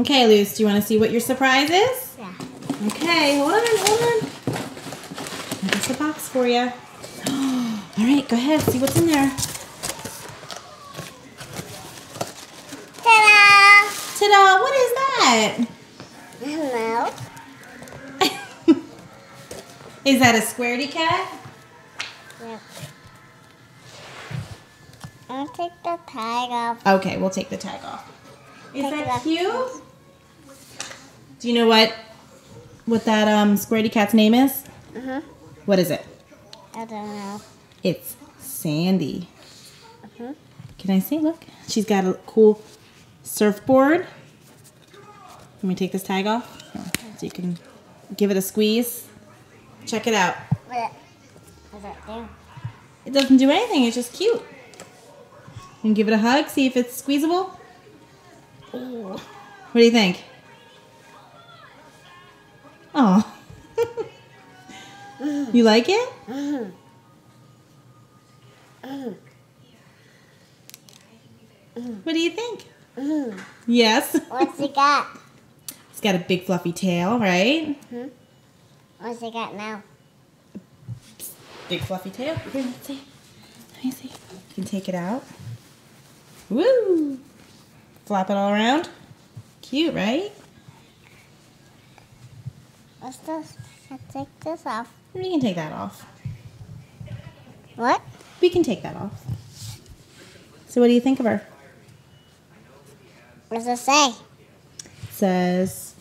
Okay, Luce, do you want to see what your surprise is? Yeah. Okay, hold on. Here's the box for you. All right, go ahead, see what's in there. Ta-da! Ta-da! What is that? I don't know. Is that a Squaredy Cat? Yep. I'll take the tag off. Okay, we'll take the tag off. Is Take it that off. cute? Do you know what that Squaredy Cat's name is? Uh-huh. What is it? I don't know. It's Sandy. Uh-huh. Can I see? Look. She's got a cool surfboard. Let me take this tag off so you can give it a squeeze. Check it out. What does that do? It doesn't do anything. It's just cute. You can give it a hug. See if it's squeezable. Ooh. What do you think? Oh. You like it? Mm-hmm. Mm-hmm. What do you think? Mm-hmm. Yes. What's he got? It's got a big fluffy tail, right? Mm-hmm. What's he got now? Big fluffy tail. Here, let's see. Let me see. You can take it out. Woo! Flap it all around. Cute, right? What's this? I'll take this off. We can take that off. What? We can take that off. So what do you think of her? What does it say? It says,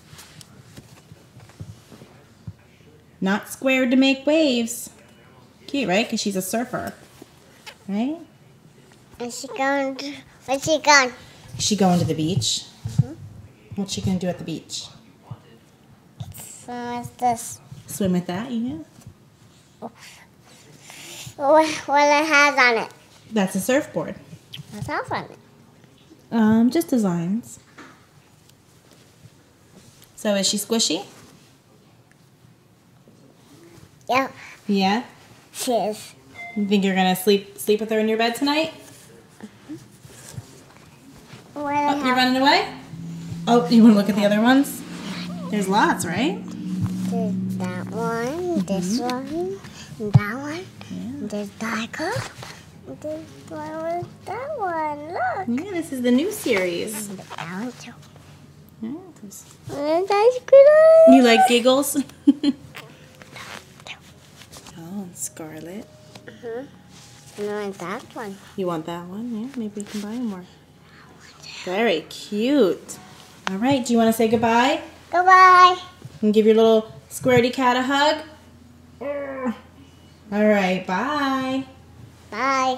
not squared to make waves. Cute, right? Because she's a surfer. Right? Is she going to... Where's she going? Is she going to the beach? Mm-hmm. What's she going to do at the beach? So what's this? Swim with that, yeah. What it has on it? That's a surfboard. What's else on it? Just designs. So is she squishy? Yeah, Yeah? she is. You think you're gonna sleep with her in your bed tonight? What Oh, you're running away? Oh, you wanna look at the other ones? There's lots, right? There's that one, this one, and that one. Yeah. There's darker. There's one with that one. Look. Yeah, this is the new series. And that one too. Yeah. And that's good. You like giggles? Oh, and Scarlet. Uh-huh. And I want that one. You want that one? Yeah, maybe we can buy more. Very cute. All right, do you want to say goodbye? Goodbye. And give your little Squaredy Cat a hug? All right, bye. Bye.